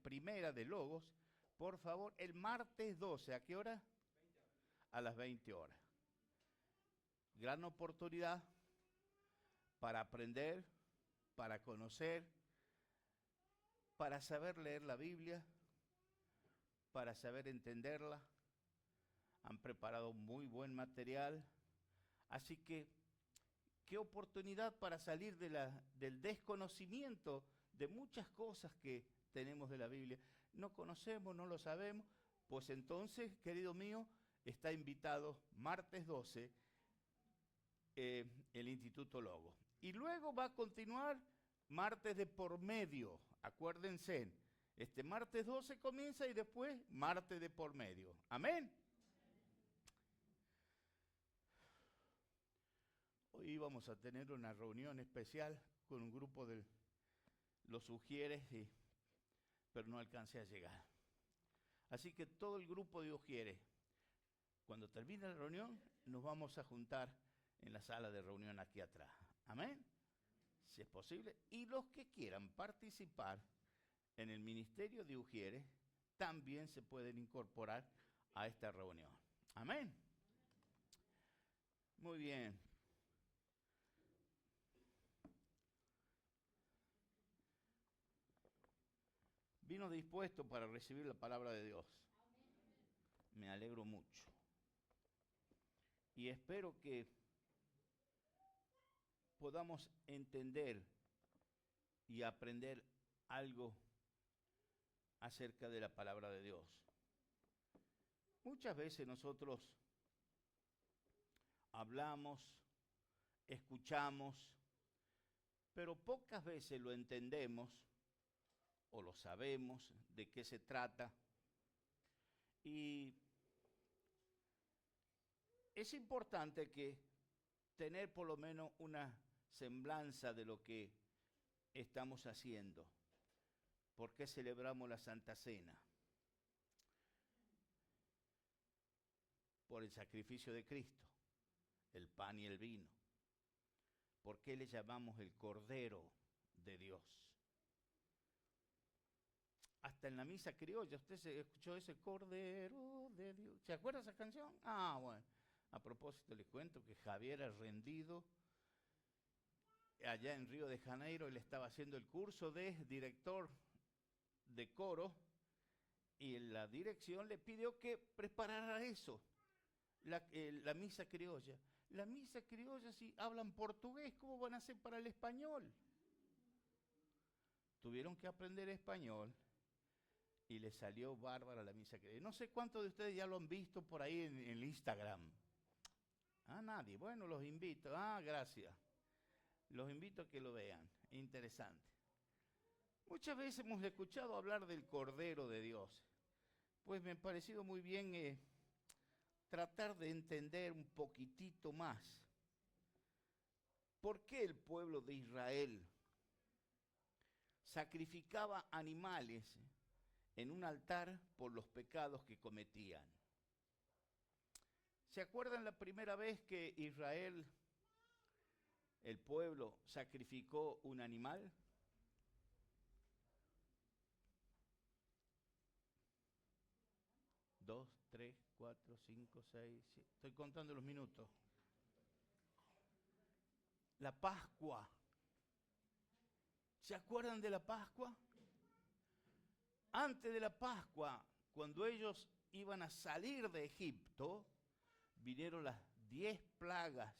primera de Logos, por favor, el martes 12, ¿a qué hora? A las 20 horas. Gran oportunidad para aprender, para conocer, para saber leer la Biblia, para saber entenderla. Han preparado muy buen material. Así que, qué oportunidad para salir del desconocimiento de muchas cosas que tenemos de la Biblia. No conocemos, no lo sabemos. Pues entonces, querido mío, está invitado martes 12 el Instituto Logo. Y luego va a continuar martes de por medio. Acuérdense, este martes 12 comienza y después martes de por medio. Amén. Hoy vamos a tener una reunión especial con un grupo de los Ujieres, pero no alcancé a llegar. Así que todo el grupo de Ujieres, cuando termine la reunión, nos vamos a juntar en la sala de reunión aquí atrás. Amén. Si es posible. Y los que quieran participar en el ministerio de Ujieres, también se pueden incorporar a esta reunión. Amén. Muy bien. Vino dispuesto para recibir la palabra de Dios. Me alegro mucho. Y espero que podamos entender y aprender algo acerca de la palabra de Dios. Muchas veces nosotros hablamos, escuchamos, pero pocas veces lo entendemos o lo sabemos de qué se trata. Y es importante que tener por lo menos una semblanza de lo que estamos haciendo. ¿Por qué celebramos la Santa Cena? Por el sacrificio de Cristo, el pan y el vino. ¿Por qué le llamamos el Cordero de Dios? Hasta en la misa criolla, ¿usted se escuchó ese Cordero de Dios? ¿Se acuerda esa canción? Ah, bueno. A propósito, les cuento que Javier ha rendido allá en Río de Janeiro. Él estaba haciendo el curso de director de coro y la dirección le pidió que preparara eso, la misa criolla. La misa criolla, si hablan portugués, ¿cómo van a hacer para el español? Tuvieron que aprender español. Y le salió bárbara la misa criolla. No sé cuántos de ustedes ya lo han visto por ahí en el Instagram. Ah, nadie. Bueno, los invito. Ah, gracias. Los invito a que lo vean. Interesante. Muchas veces hemos escuchado hablar del Cordero de Dios. Pues me ha parecido muy bien tratar de entender un poquitito más. ¿Por qué el pueblo de Israel sacrificaba animales en un altar por los pecados que cometían? ¿Se acuerdan la primera vez que Israel, el pueblo, sacrificó un animal? Dos, tres, cuatro, cinco, seis, siete. Estoy contando los minutos. La Pascua. ¿Se acuerdan de la Pascua? Antes de la Pascua, cuando ellos iban a salir de Egipto, vinieron las 10 plagas.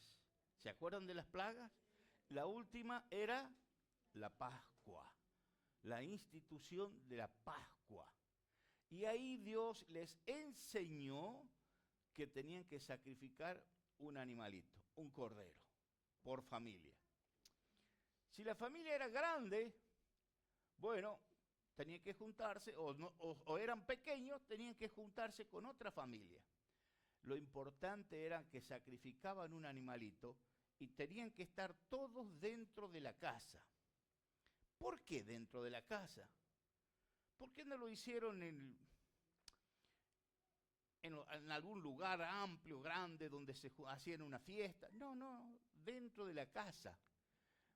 ¿Se acuerdan de las plagas? La última era la Pascua, la institución de la Pascua. Y ahí Dios les enseñó que tenían que sacrificar un animalito, un cordero, por familia. Si la familia era grande, bueno, tenían que juntarse, o eran pequeños, tenían que juntarse con otra familia. Lo importante era que sacrificaban un animalito y tenían que estar todos dentro de la casa. ¿Por qué dentro de la casa? ¿Por qué no lo hicieron en algún lugar amplio, grande, donde se hacían una fiesta? No, dentro de la casa.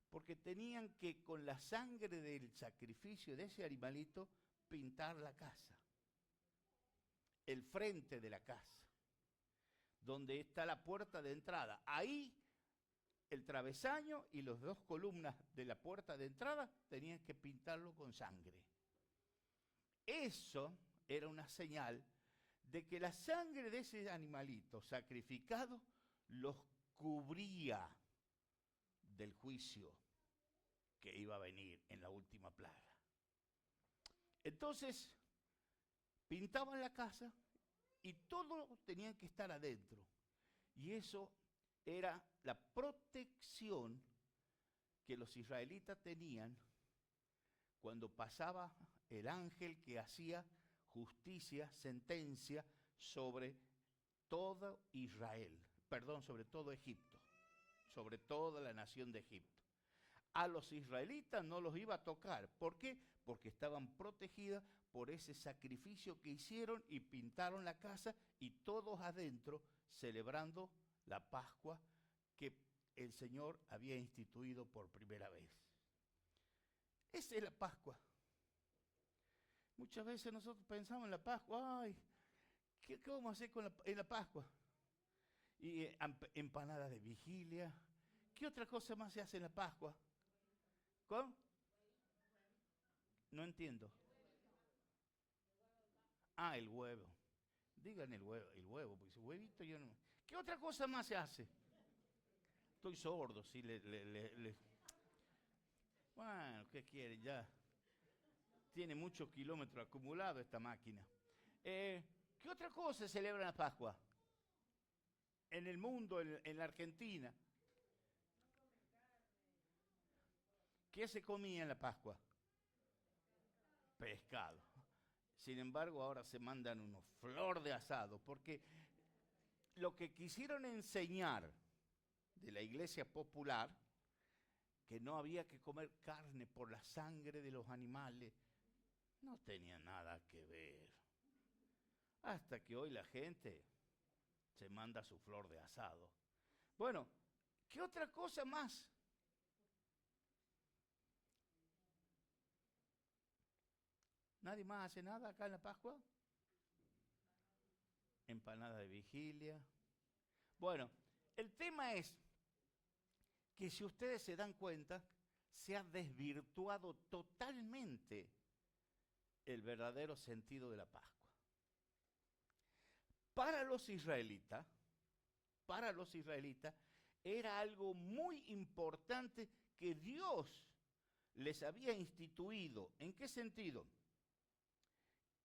Porque tenían que, con la sangre del sacrificio de ese animalito, pintar la casa, el frente de la casa, donde está la puerta de entrada. Ahí el travesaño y las dos columnas de la puerta de entrada tenían que pintarlo con sangre. Eso era una señal de que la sangre de ese animalito sacrificado los cubría del juicio que iba a venir en la última plaga. Entonces, pintaban la casa y todo tenían que estar adentro. Y eso era la protección que los israelitas tenían cuando pasaba el ángel que hacía justicia, sentencia sobre todo Israel, perdón, sobre todo Egipto, sobre toda la nación de Egipto. A los israelitas no los iba a tocar. ¿Por qué? Porque estaban protegidas por ese sacrificio que hicieron y pintaron la casa y todos adentro celebrando la Pascua que el Señor había instituido por primera vez. Esa es la Pascua. Muchas veces nosotros pensamos en la Pascua, ay, ¿qué vamos a hacer en la Pascua? Y empanadas de vigilia. ¿Qué otra cosa más se hace en la Pascua? ¿Cómo? No entiendo. Ah, el huevo. Digan el huevo, porque ese huevito yo no. ¿Qué otra cosa más se hace? Estoy sordo, sí, Bueno, ¿qué quiere? Ya tiene muchos kilómetros acumulados esta máquina. ¿Qué otra cosa se celebra en la Pascua? En el mundo, en la Argentina. ¿Qué se comía en la Pascua? Pescado. Sin embargo, ahora se mandan unos flor de asado, porque lo que quisieron enseñar de la iglesia popular, que no había que comer carne por la sangre de los animales, no tenía nada que ver. Hasta que hoy la gente se manda su flor de asado. Bueno, ¿qué otra cosa más? ¿Nadie más hace nada acá en la Pascua? Empanada de vigilia. Bueno, el tema es que si ustedes se dan cuenta, se ha desvirtuado totalmente el verdadero sentido de la Pascua. Para los israelitas, era algo muy importante que Dios les había instituido. ¿En qué sentido?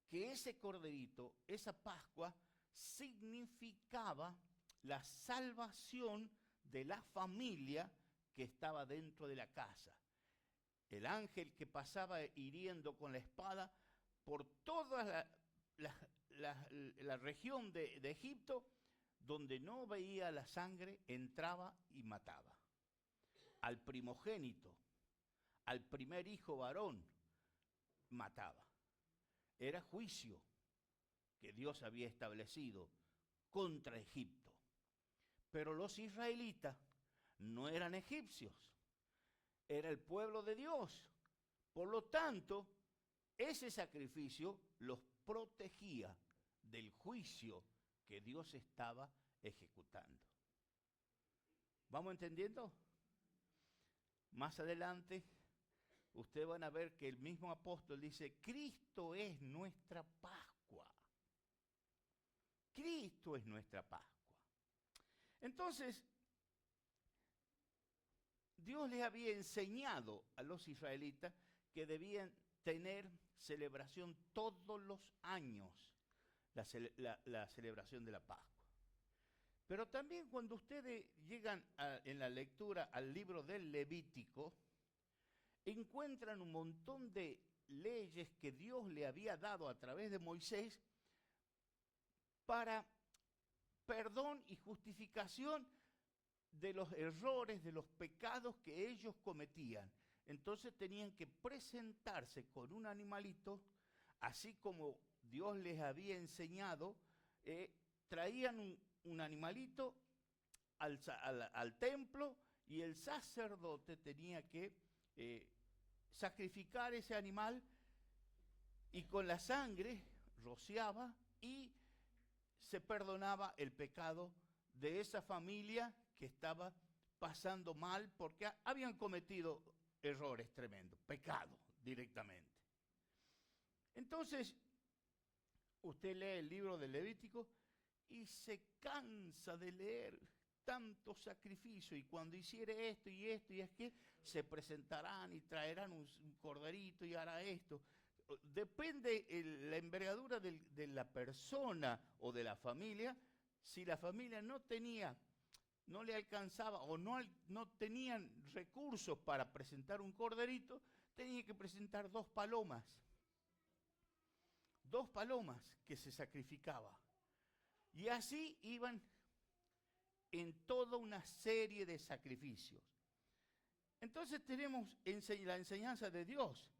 Que ese corderito, esa Pascua, significaba la salvación de la familia que estaba dentro de la casa. El ángel que pasaba hiriendo con la espada por toda la región de Egipto, donde no veía la sangre, entraba y mataba. Al primogénito, al primer hijo varón, mataba. Era juicio que Dios había establecido contra Egipto. Pero los israelitas no eran egipcios, era el pueblo de Dios. Por lo tanto, ese sacrificio los protegía del juicio que Dios estaba ejecutando. ¿Vamos entendiendo? Más adelante, ustedes van a ver que el mismo apóstol dice, Cristo es nuestra Pascua. Cristo es nuestra Pascua. Entonces, Dios les había enseñado a los israelitas que debían tener celebración todos los años, la celebración de la Pascua. Pero también cuando ustedes llegan en la lectura al libro del Levítico, encuentran un montón de leyes que Dios le había dado a través de Moisés para perdón y justificación de los errores, de los pecados que ellos cometían. Entonces tenían que presentarse con un animalito, así como Dios les había enseñado, traían un animalito al templo y el sacerdote tenía que sacrificar ese animal y con la sangre rociaba y se perdonaba el pecado de esa familia que estaba pasando mal porque habían cometido errores tremendos, pecado directamente. Entonces, usted lee el libro de Levítico y se cansa de leer tanto sacrificio, y cuando hiciere esto y esto y es que se presentarán y traerán un corderito y hará esto. Depende la envergadura de la persona o de la familia. Si la familia no tenía, no le alcanzaba o no tenían recursos para presentar un corderito, tenía que presentar 2 palomas. 2 palomas que se sacrificaba. Y así iban en toda una serie de sacrificios. Entonces tenemos la enseñanza de Dios,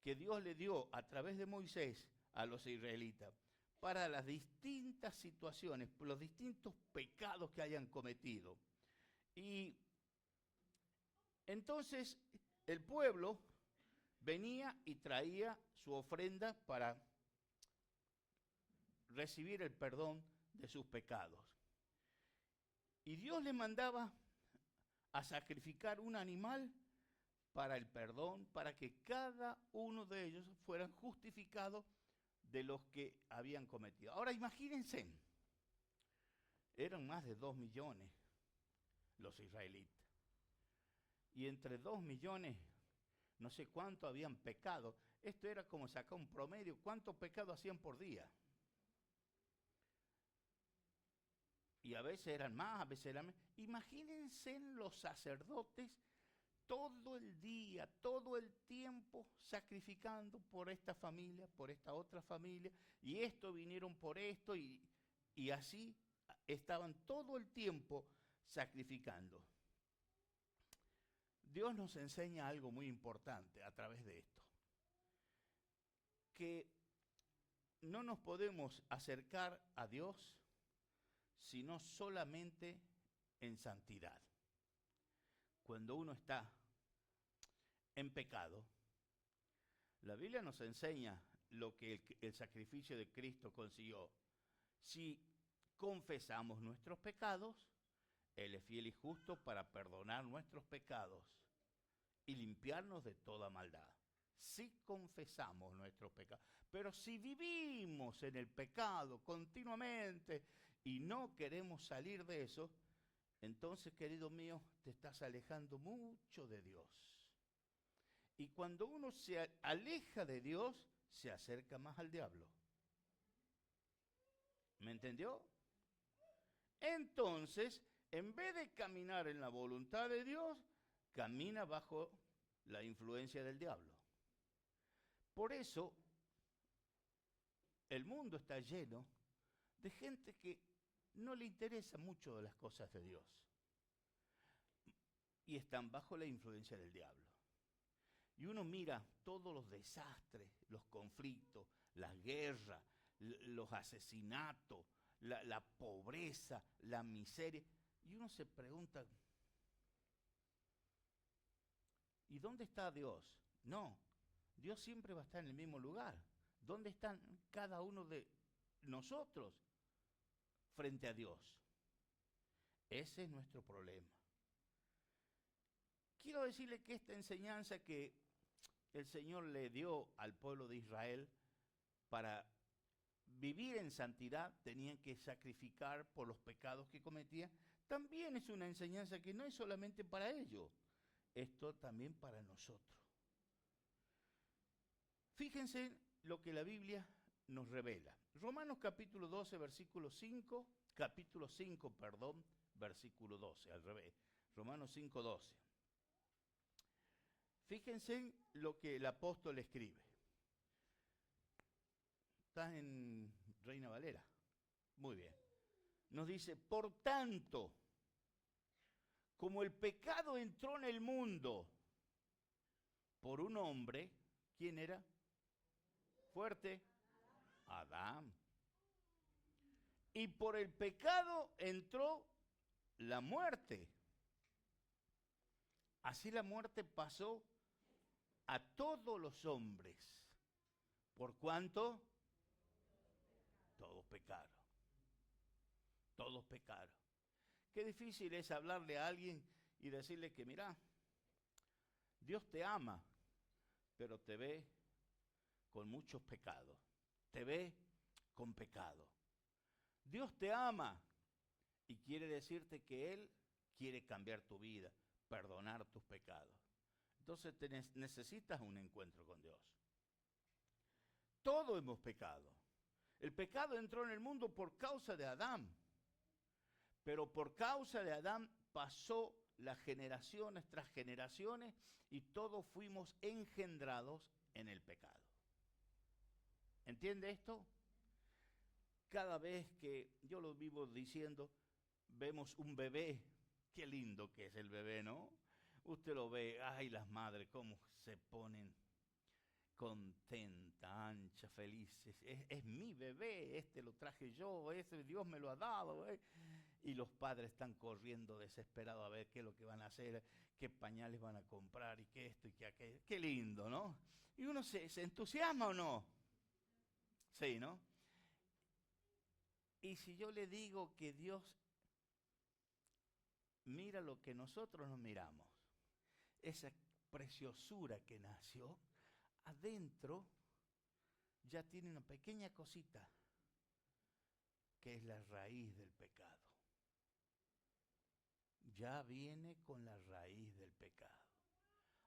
que Dios le dio a través de Moisés a los israelitas, para las distintas situaciones, los distintos pecados que hayan cometido. Y entonces el pueblo venía y traía su ofrenda para recibir el perdón de sus pecados. Y Dios le mandaba a sacrificar un animal para el perdón, para que cada uno de ellos fueran justificados de los que habían cometido. Ahora imagínense, eran más de 2 millones los israelitas. Y entre 2 millones, no sé cuánto habían pecado. Esto era como sacar un promedio, ¿cuántos pecados hacían por día? Y a veces eran más, a veces eran menos. Imagínense los sacerdotes todo el día, todo el tiempo sacrificando por esta familia, por esta otra familia, y esto vinieron por esto, y así estaban todo el tiempo sacrificando. Dios nos enseña algo muy importante a través de esto, que no nos podemos acercar a Dios sino solamente en santidad. Cuando uno está en pecado, la Biblia nos enseña lo que el sacrificio de Cristo consiguió. Si confesamos nuestros pecados, Él es fiel y justo para perdonar nuestros pecados y limpiarnos de toda maldad. Si confesamos nuestros pecados. Pero si vivimos en el pecado continuamente y no queremos salir de eso, entonces, querido mío, te estás alejando mucho de Dios. Y cuando uno se aleja de Dios, se acerca más al diablo. ¿Me entendió? Entonces, en vez de caminar en la voluntad de Dios, camina bajo la influencia del diablo. Por eso, el mundo está lleno de gente que no le interesa mucho de las cosas de Dios. Y están bajo la influencia del diablo. Y uno mira todos los desastres, los conflictos, las guerras, los asesinatos, la pobreza, la miseria. Y uno se pregunta, ¿y dónde está Dios? No, Dios siempre va a estar en el mismo lugar. ¿Dónde están cada uno de nosotros frente a Dios? Ese es nuestro problema. Quiero decirle que esta enseñanza que el Señor le dio al pueblo de Israel para vivir en santidad, tenían que sacrificar por los pecados que cometían, también es una enseñanza que no es solamente para ellos, esto también para nosotros. Fíjense lo que la Biblia nos revela. Romanos capítulo 12, versículo 5, capítulo 5, perdón, versículo 12, al revés. Romanos 5, 12. Fíjense lo que el apóstol escribe. Está en Reina Valera. Muy bien. Nos dice, por tanto, como el pecado entró en el mundo por un hombre, ¿quién era? Fuerte. Adán. Y por el pecado entró la muerte. Así la muerte pasó a todos los hombres, ¿Por cuánto? Todos pecaron. Todos pecaron. Qué difícil es hablarle a alguien y decirle que, mira, Dios te ama, pero te ve con muchos pecados. Te ve con pecado. Dios te ama y quiere decirte que Él quiere cambiar tu vida, perdonar tus pecados. Entonces necesitas un encuentro con Dios. Todos hemos pecado. El pecado entró en el mundo por causa de Adán. Pero por causa de Adán pasó las generaciones tras generaciones y todos fuimos engendrados en el pecado. ¿Entiende esto? Cada vez que yo lo vivo diciendo, vemos un bebé, qué lindo que es el bebé, ¿no? Usted lo ve, ay, las madres, cómo se ponen contentas, anchas, felices. Es mi bebé, este lo traje yo, este Dios me lo ha dado. Y los padres están corriendo desesperados a ver qué es lo que van a hacer, qué pañales van a comprar y qué esto y qué aquello. Qué lindo, ¿no? Y uno se entusiasma o no. Sí, ¿no? Y si yo le digo que Dios mira lo que nosotros nos miramos, esa preciosura que nació, adentro ya tiene una pequeña cosita que es la raíz del pecado. Ya viene con la raíz del pecado.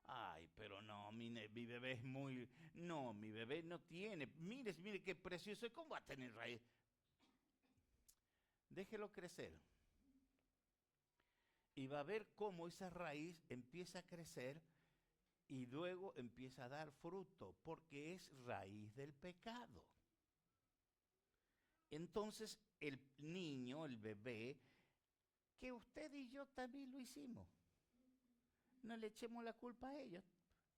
Ay, pero no, mi bebé es muy... No, mi bebé no tiene... Mire qué precioso. ¿Cómo va a tener raíz? Déjelo crecer. Y va a ver cómo esa raíz empieza a crecer y luego empieza a dar fruto, porque es raíz del pecado. Entonces el niño, el bebé, que usted y yo también lo hicimos. No le echemos la culpa a ellos.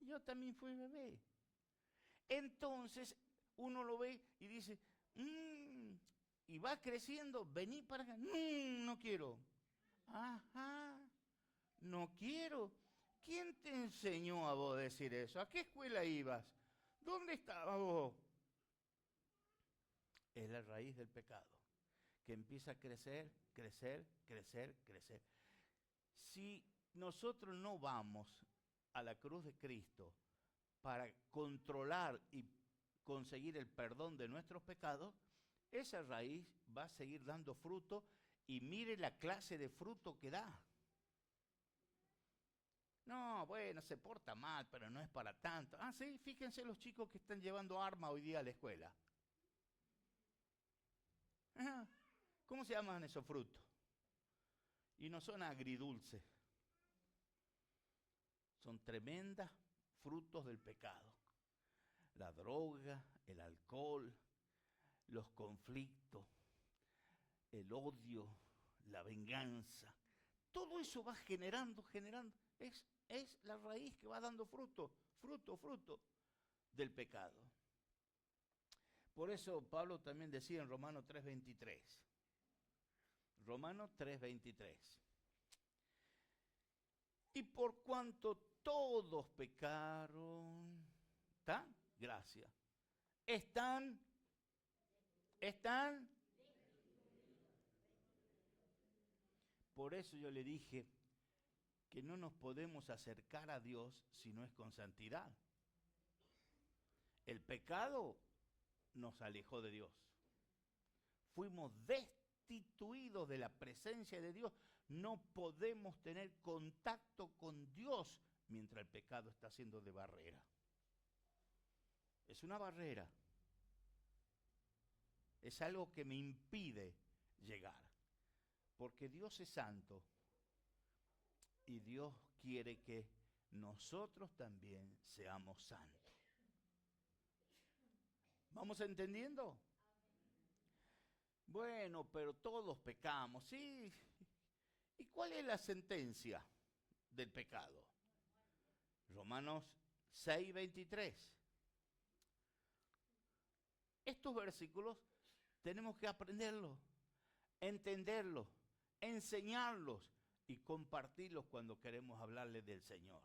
Yo también fui bebé. Entonces uno lo ve y dice, y va creciendo, vení para acá, no quiero. Ajá, no quiero. ¿Quién te enseñó a vos decir eso? ¿A qué escuela ibas? ¿Dónde estabas vos? Es la raíz del pecado, que empieza a crecer, crecer, crecer, crecer. Si nosotros no vamos a la cruz de Cristo para controlar y conseguir el perdón de nuestros pecados, esa raíz va a seguir dando fruto y mire la clase de fruto que da. No, bueno, se porta mal, pero no es para tanto. Ah, sí, fíjense los chicos que están llevando arma hoy día a la escuela. Ajá. ¿Cómo se llaman esos frutos? Y no son agridulces. Son tremendas frutos del pecado. La droga, el alcohol, los conflictos, el odio, la venganza. Todo eso va generando. Es la raíz que va dando fruto del pecado. Por eso Pablo también decía en Romanos 3:23. Romanos 3:23. Y por cuanto todos pecaron, ¿está? Gracias. Están. Por eso yo le dije que no nos podemos acercar a Dios si no es con santidad. El pecado nos alejó de Dios. Fuimos destituidos de la presencia de Dios. No podemos tener contacto con Dios mientras el pecado está haciendo de barrera. Es una barrera. Es algo que me impide llegar. Porque Dios es santo. Y Dios quiere que nosotros también seamos santos. ¿Vamos entendiendo? Bueno, pero todos pecamos, ¿sí? ¿Y cuál es la sentencia del pecado? Romanos 6:23. Estos versículos tenemos que aprenderlos, entenderlos, enseñarlos y compartirlos cuando queremos hablarles del Señor.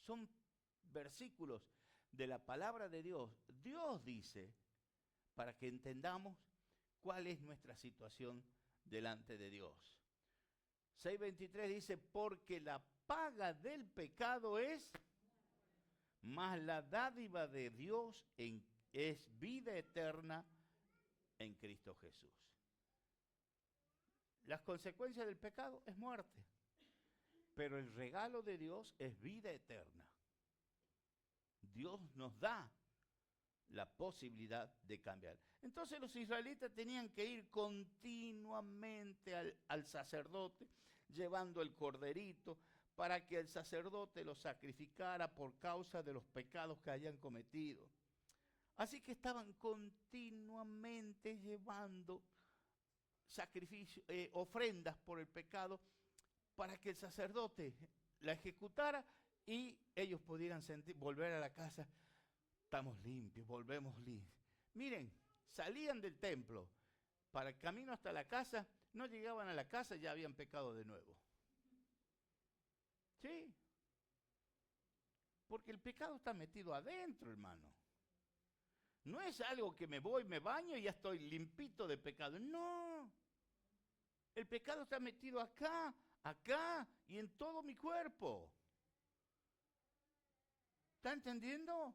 Son versículos de la palabra de Dios, Dios dice, para que entendamos cuál es nuestra situación delante de Dios. 6:23 dice, porque la paga del pecado es, mas la dádiva de Dios es vida eterna en Cristo Jesús. Las consecuencias del pecado es muerte, pero el regalo de Dios es vida eterna. Dios nos da la posibilidad de cambiar. Entonces los israelitas tenían que ir continuamente al sacerdote, llevando el corderito, para que el sacerdote lo sacrificara por causa de los pecados que hayan cometido. Así que estaban continuamente llevando sacrificios, ofrendas por el pecado, para que el sacerdote la ejecutara y ellos pudieran volver a la casa. Estamos limpios, volvemos limpios. Miren, salían del templo para el camino hasta la casa, no llegaban a la casa, ya habían pecado de nuevo. Sí, porque el pecado está metido adentro, hermano. No es algo que me voy, me baño y ya estoy limpito de pecado. No, el pecado está metido acá, acá y en todo mi cuerpo. ¿Está entendiendo?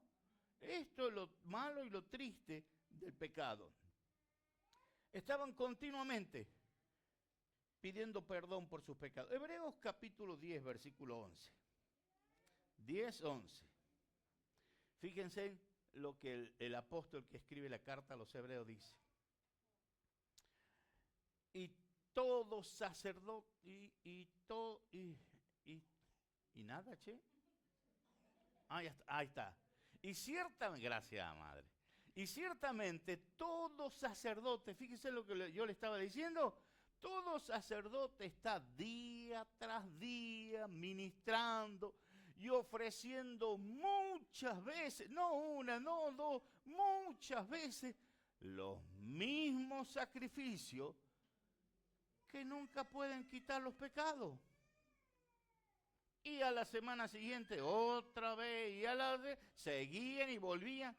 Esto es lo malo y lo triste del pecado. Estaban continuamente pidiendo perdón por sus pecados. Hebreos capítulo 10, versículo 11. 10:11. Fíjense lo que el apóstol que escribe la carta a los hebreos dice. Y todo sacerdote, y nada, che. Ya está, ahí está. Y ciertamente, gracias, madre. Y ciertamente todo sacerdote, fíjense lo que yo le estaba diciendo, todo sacerdote está día tras día ministrando y ofreciendo muchas veces, no una, no dos, muchas veces los mismos sacrificios que nunca pueden quitar los pecados. Y a la semana siguiente otra vez, y a la vez seguían y volvían.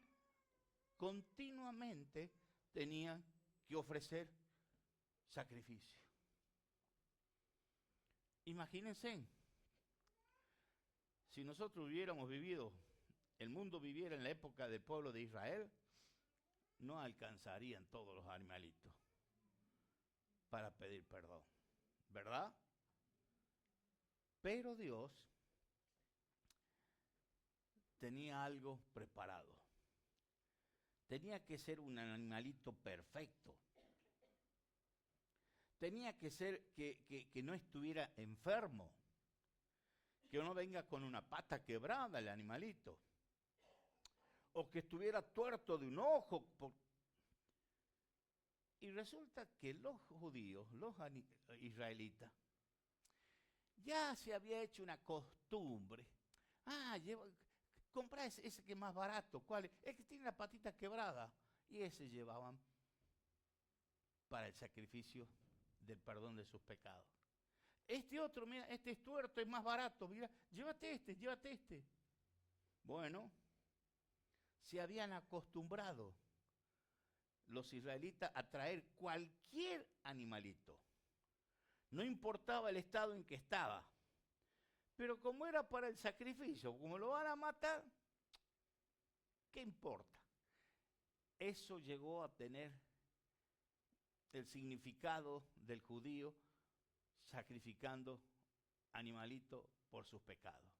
Continuamente tenían que ofrecer sacrificio. Imagínense, si nosotros hubiéramos vivido, el mundo viviera en la época del pueblo de Israel, no alcanzarían todos los animalitos para pedir perdón, ¿verdad? Pero Dios tenía algo preparado. Tenía que ser un animalito perfecto. Tenía que ser que no estuviera enfermo. Que no venga con una pata quebrada el animalito. O que estuviera tuerto de un ojo. Y resulta que los judíos, los israelitas, ya se había hecho una costumbre. Comprá ese que es más barato. ¿Cuál es? Es que tiene la patita quebrada. Y ese llevaban para el sacrificio del perdón de sus pecados. Este otro, mira, este es tuerto, es más barato. Mira, llévate este. Bueno, se habían acostumbrado los israelitas a traer cualquier animalito. No importaba el estado en que estaba. Pero como era para el sacrificio, como lo van a matar, ¿qué importa? Eso llegó a tener el significado del judío sacrificando animalito por sus pecados.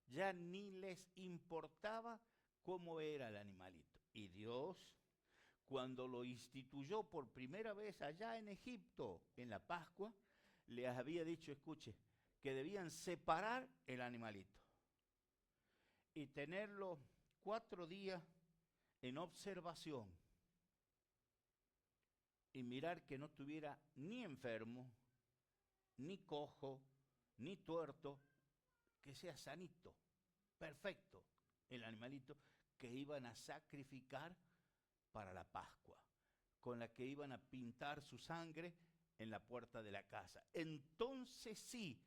Ya ni les importaba cómo era el animalito. Y Dios, cuando lo instituyó por primera vez allá en Egipto, en la Pascua, les había dicho, escuche, que debían separar el animalito y tenerlo 4 días en observación y mirar que no estuviera ni enfermo, ni cojo, ni tuerto, que sea sanito, perfecto, el animalito que iban a sacrificar para la Pascua, con la que iban a pintar su sangre en la puerta de la casa. Entonces sí,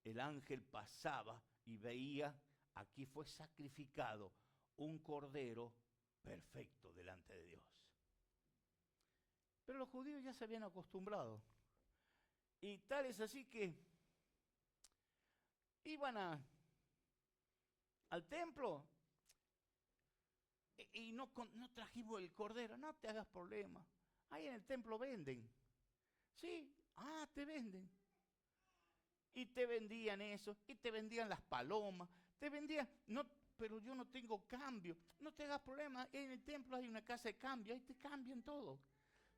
el ángel pasaba y veía, aquí fue sacrificado un cordero perfecto delante de Dios. Pero los judíos ya se habían acostumbrado. Y tal es así que iban al templo y no trajimos el cordero. No te hagas problema. Ahí en el templo venden. Sí, te venden. Y te vendían eso, y te vendían las palomas, te vendían, no, pero yo no tengo cambio. No te hagas problema, en el templo hay una casa de cambio, ahí te cambian todo.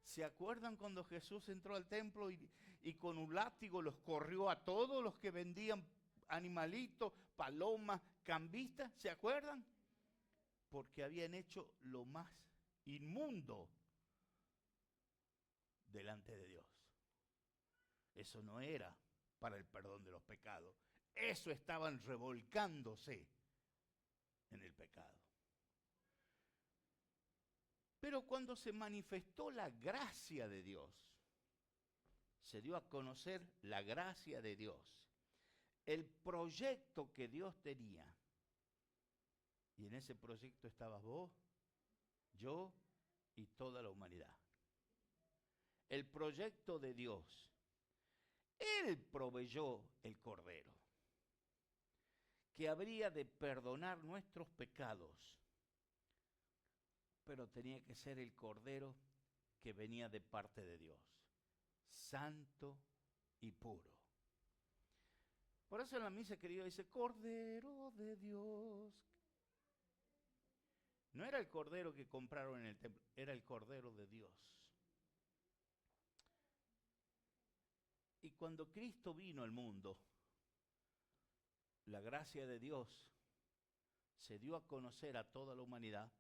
¿Se acuerdan cuando Jesús entró al templo y con un látigo los corrió a todos los que vendían animalitos, palomas, cambistas? ¿Se acuerdan? Porque habían hecho lo más inmundo delante de Dios. Eso no era para el perdón de los pecados. Eso estaban revolcándose en el pecado. Pero cuando se manifestó la gracia de Dios, se dio a conocer la gracia de Dios, el proyecto que Dios tenía. Y en ese proyecto estabas vos, yo y toda la humanidad. El proyecto de Dios. Él proveyó el Cordero, que habría de perdonar nuestros pecados, pero tenía que ser el Cordero que venía de parte de Dios, santo y puro. Por eso en la misa, querido, dice, Cordero de Dios. No era el Cordero que compraron en el templo, era el Cordero de Dios. Y cuando Cristo vino al mundo, la gracia de Dios se dio a conocer a toda la humanidad.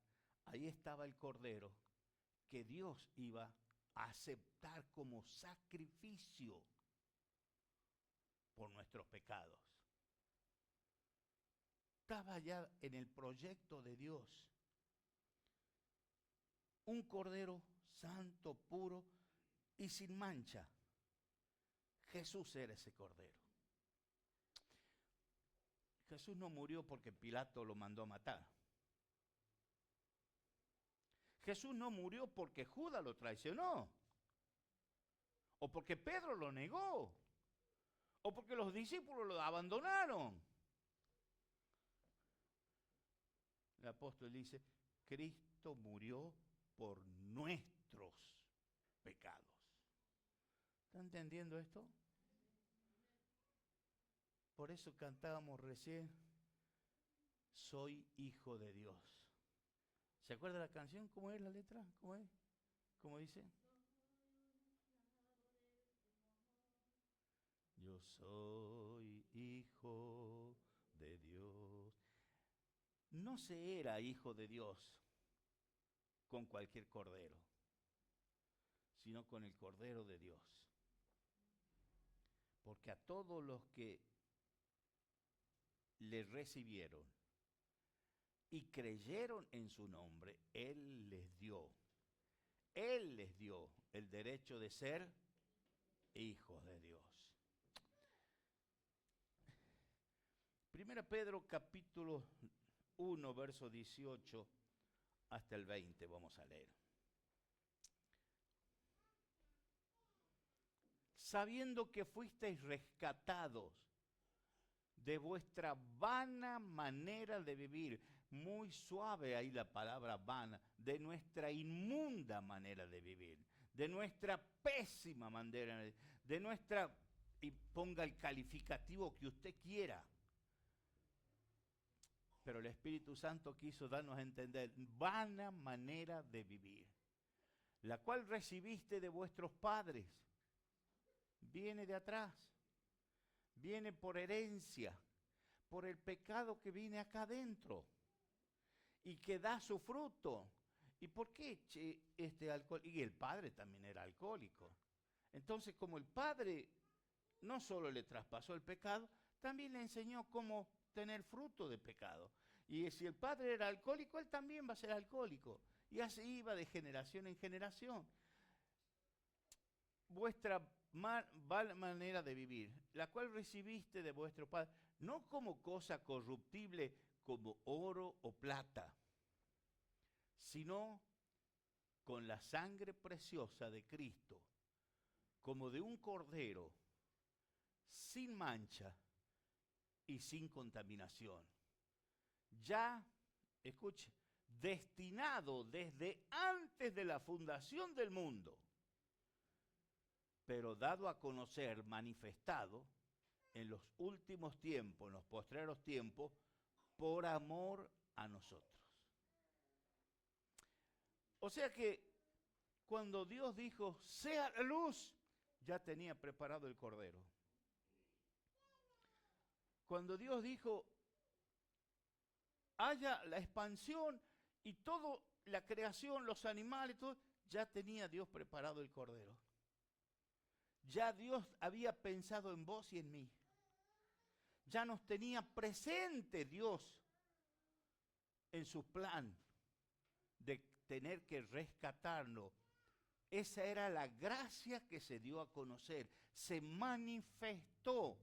Ahí estaba el Cordero que Dios iba a aceptar como sacrificio por nuestros pecados. Estaba ya en el proyecto de Dios. Un Cordero santo, puro y sin mancha. Jesús era ese Cordero. Jesús no murió porque Pilato lo mandó a matar. Jesús no murió porque Judas lo traicionó. O porque Pedro lo negó. O porque los discípulos lo abandonaron. El apóstol dice, Cristo murió por nuestros pecados. ¿Está entendiendo esto? Por eso cantábamos recién, soy hijo de Dios. ¿Se acuerda la canción? ¿Cómo es la letra? ¿Cómo es? ¿Cómo dice? Yo soy hijo de Dios. No se era hijo de Dios con cualquier cordero, sino con el Cordero de Dios. Porque a todos los que le recibieron y creyeron en su nombre, Él les dio el derecho de ser hijos de Dios. 1 Pedro capítulo 1, verso 18 hasta el 20, vamos a leer. Sabiendo que fuisteis rescatados de vuestra vana manera de vivir, muy suave ahí la palabra vana, de nuestra inmunda manera de vivir, de nuestra pésima manera, de nuestra, y ponga el calificativo que usted quiera. Pero el Espíritu Santo quiso darnos a entender, vana manera de vivir, la cual recibiste de vuestros padres, viene de atrás. Viene por herencia, por el pecado que viene acá adentro y que da su fruto. ¿Y por qué este alcohol? Y el padre también era alcohólico. Entonces, como el padre no solo le traspasó el pecado, también le enseñó cómo tener fruto de pecado. Y si el padre era alcohólico, él también va a ser alcohólico. Y así iba de generación en generación. Vuestra manera de vivir, la cual recibiste de vuestro Padre, no como cosa corruptible, como oro o plata, sino con la sangre preciosa de Cristo, como de un cordero, sin mancha y sin contaminación. Ya, escuche, destinado desde antes de la fundación del mundo, pero dado a conocer, manifestado en los últimos tiempos, en los postreros tiempos, por amor a nosotros. O sea que cuando Dios dijo, sea la luz, ya tenía preparado el cordero. Cuando Dios dijo, haya la expansión y toda la creación, los animales, todo, ya tenía Dios preparado el cordero. Ya Dios había pensado en vos y en mí. Ya nos tenía presente Dios en su plan de tener que rescatarnos. Esa era la gracia que se dio a conocer. Se manifestó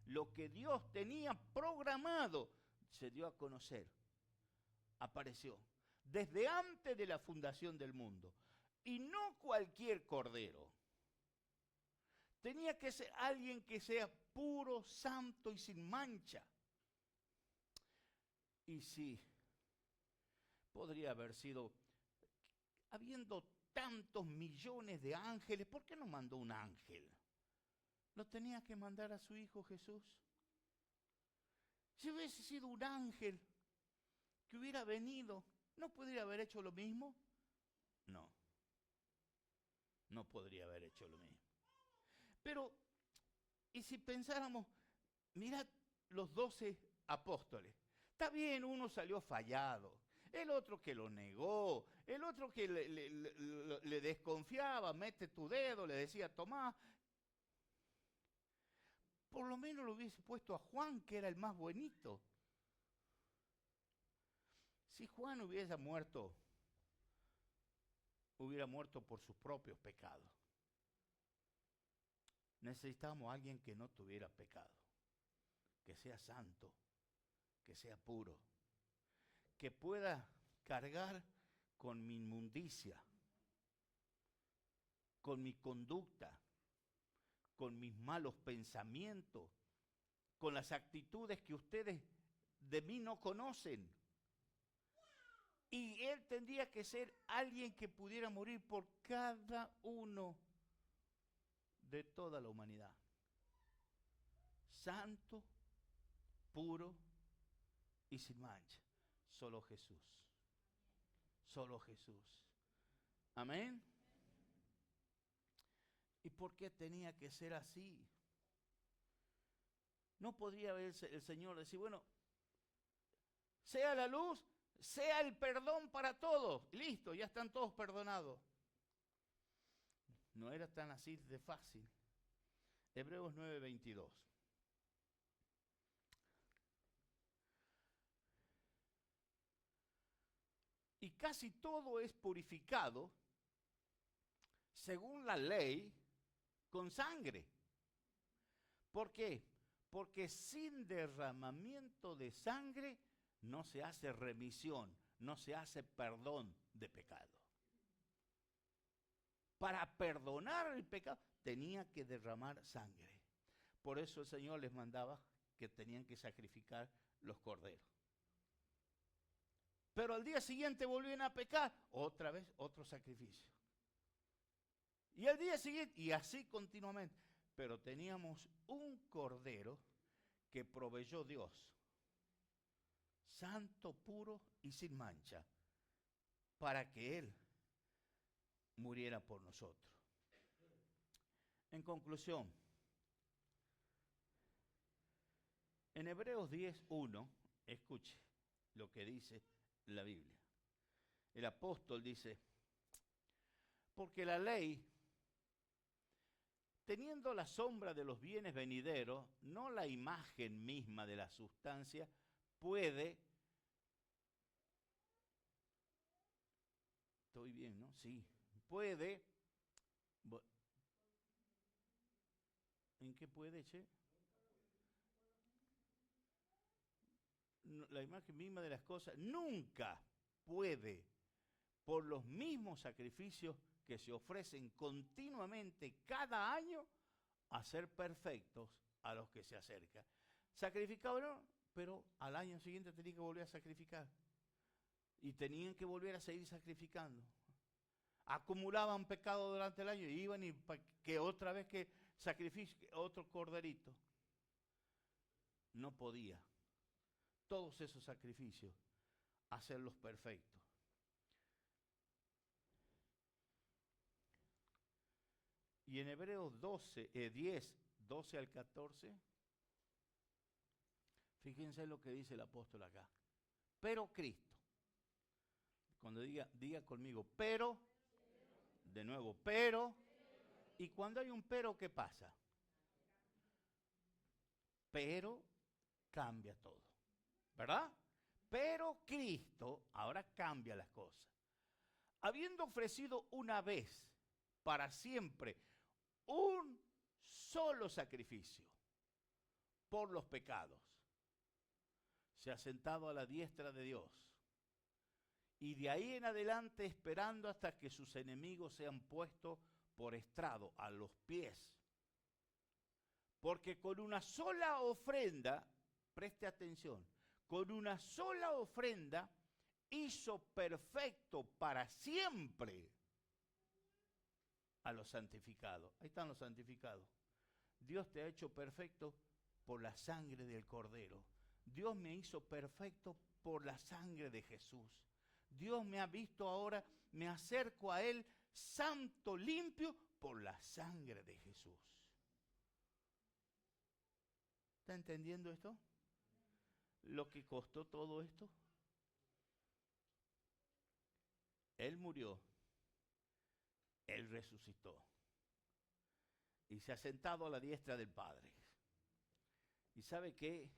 lo que Dios tenía programado, se dio a conocer. Apareció desde antes de la fundación del mundo. Y no cualquier cordero. Tenía que ser alguien que sea puro, santo y sin mancha. Y sí, podría haber sido, habiendo tantos millones de ángeles, ¿por qué no mandó un ángel? ¿No tenía que mandar a su Hijo Jesús? Si hubiese sido un ángel que hubiera venido, ¿no podría haber hecho lo mismo? No, no podría haber hecho lo mismo. Pero, ¿y si pensáramos, mirad los 12 apóstoles? Está bien, uno salió fallado, el otro que lo negó, el otro que le desconfiaba, mete tu dedo, le decía, tomá. Por lo menos lo hubiese puesto a Juan, que era el más bonito. Si Juan hubiera muerto por sus propios pecados. Necesitábamos a alguien que no tuviera pecado, que sea santo, que sea puro, que pueda cargar con mi inmundicia, con mi conducta, con mis malos pensamientos, con las actitudes que ustedes de mí no conocen. Y él tendría que ser alguien que pudiera morir por cada uno de toda la humanidad. Santo, puro y sin mancha. Solo Jesús. Solo Jesús. Amén. ¿Y por qué tenía que ser así? No podría verse el Señor decir, bueno, sea la luz, sea el perdón para todos. Listo, ya están todos perdonados. No era tan así de fácil. Hebreos 9:22. Y casi todo es purificado, según la ley, con sangre. ¿Por qué? Porque sin derramamiento de sangre no se hace remisión, no se hace perdón de pecado. Para perdonar el pecado tenía que derramar sangre. Por eso el Señor les mandaba que tenían que sacrificar los corderos. Pero al día siguiente volvían a pecar, otra vez otro sacrificio. Y al día siguiente, y así continuamente. Pero teníamos un cordero que proveyó Dios, santo, puro y sin mancha, para que Él muriera por nosotros. En conclusión, en Hebreos 10:1, escuche lo que dice la Biblia. El apóstol dice, porque la ley, teniendo la sombra de los bienes venideros, no la imagen misma de la sustancia, puede... Estoy bien, ¿no? Sí. Puede... ¿En qué puede, che? La imagen misma de las cosas nunca puede por los mismos sacrificios que se ofrecen continuamente cada año a ser perfectos a los que se acercan. Sacrificaban, pero al año siguiente tenían que volver a sacrificar. Y tenían que volver a seguir sacrificando. Acumulaban pecado durante el año y iban y que otra vez que sacrificio otro corderito. No podía todos esos sacrificios hacerlos perfectos. Y en Hebreos 10, 12 al 14, fíjense lo que dice el apóstol acá. Pero Cristo, cuando diga conmigo, pero, de nuevo, pero, y cuando hay un pero, ¿qué pasa? Pero cambia todo, ¿verdad? Pero Cristo ahora cambia las cosas. Habiendo ofrecido una vez para siempre un solo sacrificio por los pecados, se ha sentado a la diestra de Dios. Y de ahí en adelante esperando hasta que sus enemigos sean puestos por estrado a los pies. Porque con una sola ofrenda, preste atención, con una sola ofrenda hizo perfecto para siempre a los santificados. Ahí están los santificados. Dios te ha hecho perfecto por la sangre del Cordero. Dios me hizo perfecto por la sangre de Jesús. Dios me ha visto ahora, me acerco a Él santo, limpio, por la sangre de Jesús. ¿Está entendiendo esto? Lo que costó todo esto. Él murió, Él resucitó y se ha sentado a la diestra del Padre. ¿Y sabe qué?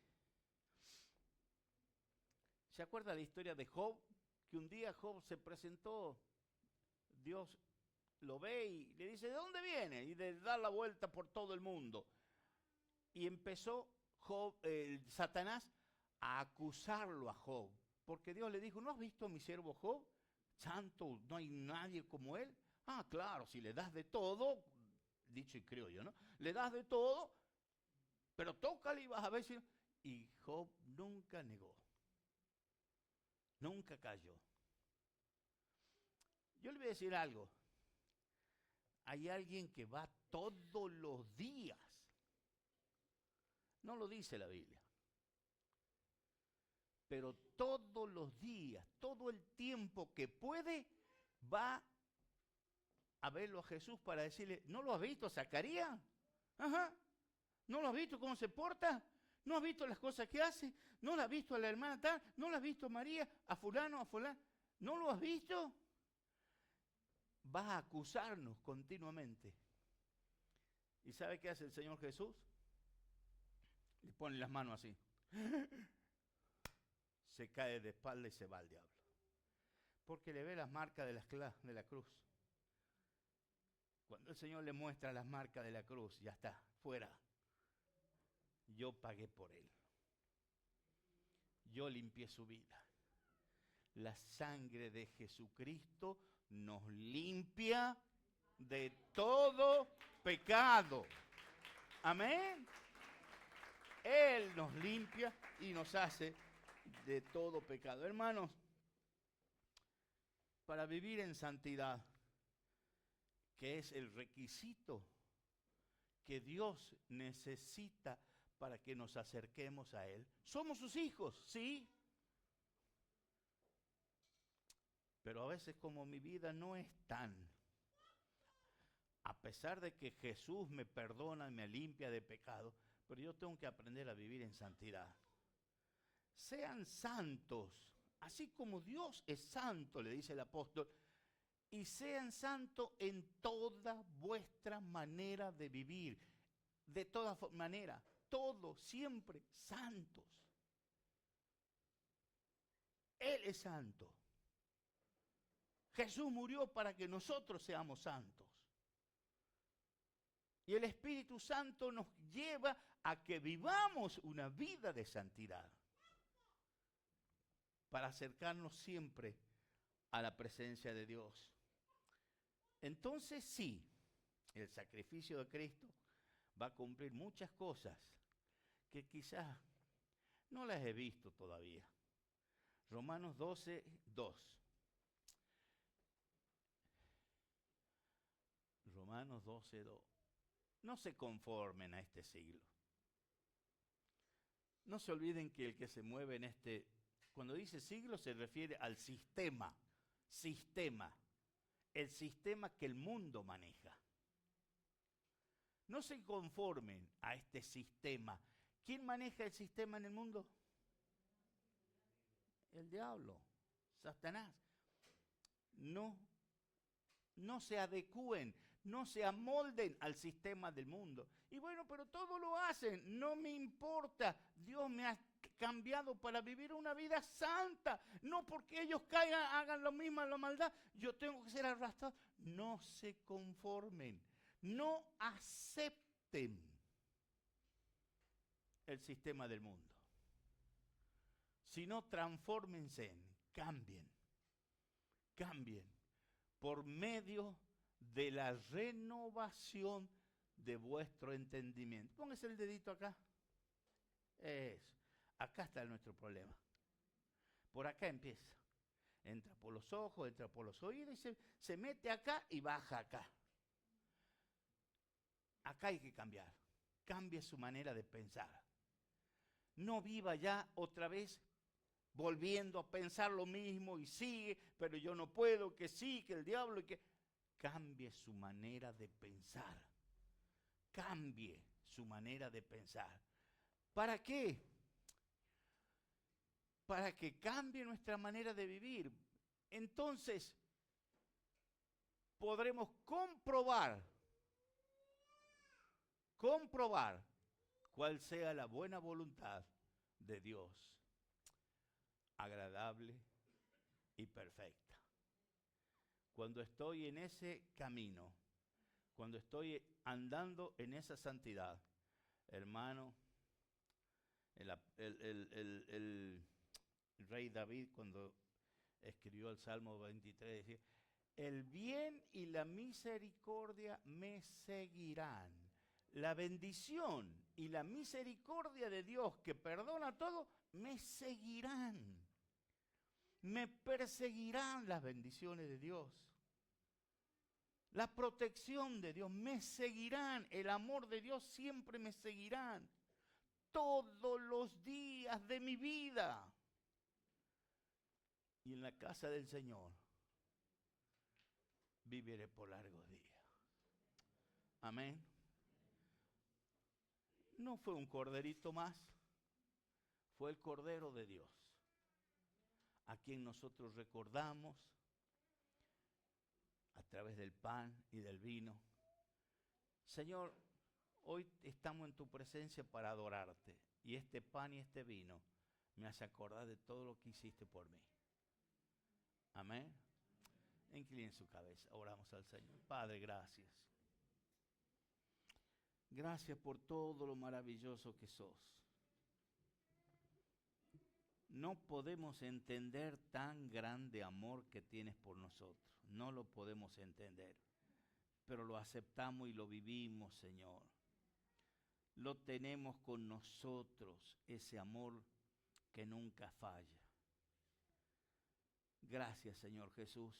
¿Se acuerda la historia de Job? Que un día Job se presentó, Dios lo ve y le dice, ¿de dónde viene? Y de dar la vuelta por todo el mundo. Y empezó Satanás a acusarlo a Job, porque Dios le dijo, ¿no has visto a mi siervo Job? Santo, no hay nadie como él. Ah, claro, si le das de todo, dicho y criollo, ¿no? Le das de todo, pero tócale y vas a ver si... Y Job nunca negó. Nunca cayó. Yo le voy a decir algo. Hay alguien que va todos los días. No lo dice la Biblia. Pero todos los días, todo el tiempo que puede, va a verlo a Jesús para decirle, ¿no lo has visto a Zacarías? Ajá. ¿No lo has visto cómo se porta? ¿No has visto las cosas que hace? ¿No lo has visto a la hermana tal? ¿No lo has visto a María? ¿A fulano? ¿A fulano? ¿No lo has visto? Va a acusarnos continuamente. ¿Y sabe qué hace el Señor Jesús? Le pone las manos así. Se cae de espalda y se va al diablo. Porque le ve las marcas de la cruz. Cuando el Señor le muestra las marcas de la cruz, ya está, fuera. Yo pagué por él. Yo limpié su vida. La sangre de Jesucristo nos limpia de todo pecado. Amén. Él nos limpia y nos hace de todo pecado. Hermanos, para vivir en santidad, que es el requisito que Dios necesita para que nos acerquemos a Él. Somos sus hijos, sí. Pero a veces como mi vida no es tan, a pesar de que Jesús me perdona y me limpia de pecado, pero yo tengo que aprender a vivir en santidad. Sean santos, así como Dios es santo, le dice el apóstol, y sean santos en toda vuestra manera de vivir, de toda manera, todo, siempre santos. Él es santo. Jesús murió para que nosotros seamos santos. Y el Espíritu Santo nos lleva a que vivamos una vida de santidad. Para acercarnos siempre a la presencia de Dios. Entonces sí, el sacrificio de Cristo va a cumplir muchas cosas que quizás no las he visto todavía. Romanos 12, 2. Romanos 12, 2. No se conformen a este siglo. No se olviden que el que se mueve en este, cuando dice siglo se refiere al sistema, el sistema que el mundo maneja. No se conformen a este sistema. ¿Quién maneja el sistema en el mundo? El diablo, Satanás. No se adecúen, no se amolden al sistema del mundo. Y bueno, pero todo lo hacen, no me importa. Dios me ha cambiado para vivir una vida santa. No porque ellos caigan, hagan lo mismo, la maldad, yo tengo que ser arrastrado. No se conformen, no acepten el sistema del mundo. Sino transfórmense, cambien por medio de la renovación de vuestro entendimiento. Póngase el dedito acá. Eso. Acá está nuestro problema. Por acá empieza. Entra por los ojos, entra por los oídos y se mete acá y baja acá. Acá hay que cambiar. Cambie su manera de pensar. No viva ya otra vez volviendo a pensar lo mismo y sigue, pero yo no puedo, que sí, que el diablo, y que... Cambie su manera de pensar. Cambie su manera de pensar. ¿Para qué? Para que cambie nuestra manera de vivir. Entonces, podremos comprobar cuál sea la buena voluntad de Dios, agradable y perfecta. Cuando estoy en ese camino, cuando estoy andando en esa santidad, hermano, el rey David cuando escribió el Salmo 23 decía, el bien y la misericordia me seguirán. La bendición y la misericordia de Dios que perdona todo, me seguirán. Me perseguirán las bendiciones de Dios. La protección de Dios me seguirán. El amor de Dios siempre me seguirán. Todos los días de mi vida. Y en la casa del Señor viviré por largos días. Amén. No fue un corderito más. Fue el Cordero de Dios, a quien nosotros recordamos a través del pan y del vino. Señor, hoy estamos en tu presencia para adorarte, y este pan y este vino me hace acordar de todo lo que hiciste por mí. Amén. Inclinen su cabeza, oramos al Señor. Padre, gracias. Gracias por todo lo maravilloso que sos. No podemos entender tan grande amor que tienes por nosotros. No lo podemos entender. Pero lo aceptamos y lo vivimos, Señor. Lo tenemos con nosotros, ese amor que nunca falla. Gracias, Señor Jesús.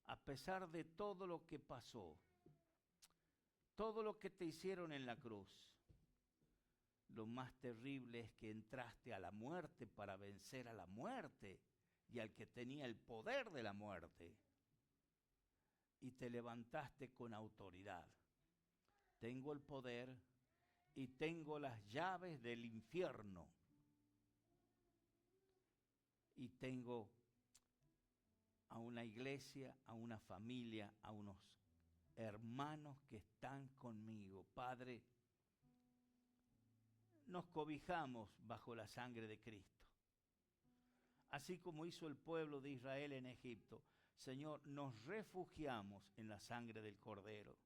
A pesar de todo lo que pasó, todo lo que te hicieron en la cruz, lo más terrible es que entraste a la muerte para vencer a la muerte y al que tenía el poder de la muerte. Y te levantaste con autoridad. Tengo el poder y tengo las llaves del infierno. Y tengo a una iglesia, a una familia, a unos hermanos que están conmigo. Padre, nos cobijamos bajo la sangre de Cristo. Así como hizo el pueblo de Israel en Egipto, Señor, nos refugiamos en la sangre del Cordero,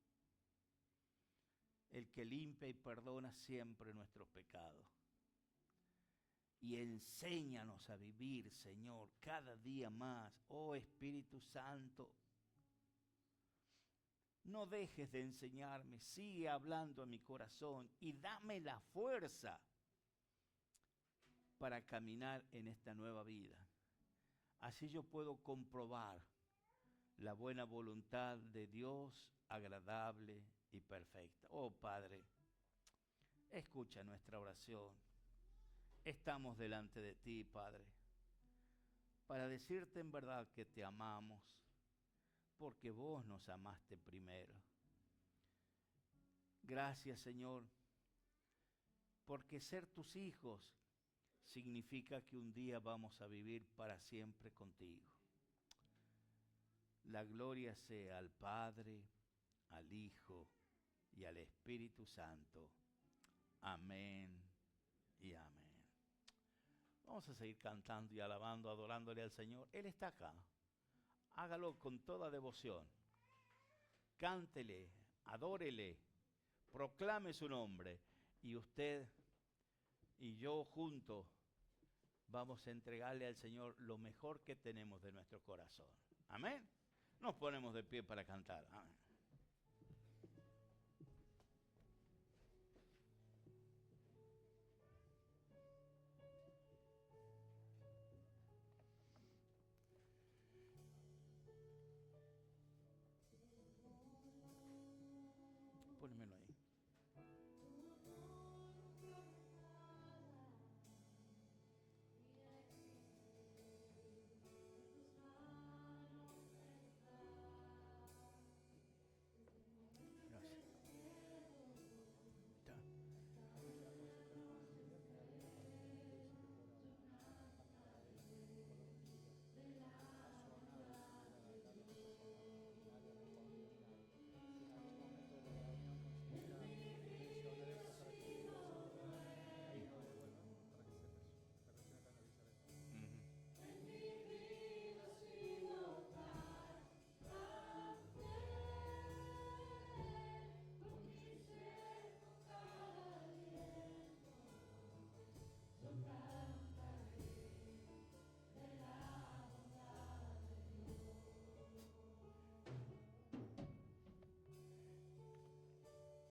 el que limpia y perdona siempre nuestros pecados. y enséñanos a vivir, Señor, cada día más. Oh Espíritu Santo, no dejes de enseñarme, sigue hablando a mi corazón y dame la fuerza para caminar en esta nueva vida. Así yo puedo comprobar la buena voluntad de Dios, agradable y perfecta. Oh Padre, escucha nuestra oración. Estamos delante de ti, Padre, para decirte en verdad que te amamos, porque vos nos amaste primero. Gracias, Señor, porque ser tus hijos significa que un día vamos a vivir para siempre contigo. La gloria sea al Padre, al Hijo y al Espíritu Santo. Amén y amén. Vamos a seguir cantando y alabando, adorándole al Señor. Él está acá. Hágalo con toda devoción. Cántele, adórele, proclame su nombre. Y usted y yo juntos vamos a entregarle al Señor lo mejor que tenemos de nuestro corazón. Amén. Nos ponemos de pie para cantar. Amén. Pónmelo ahí.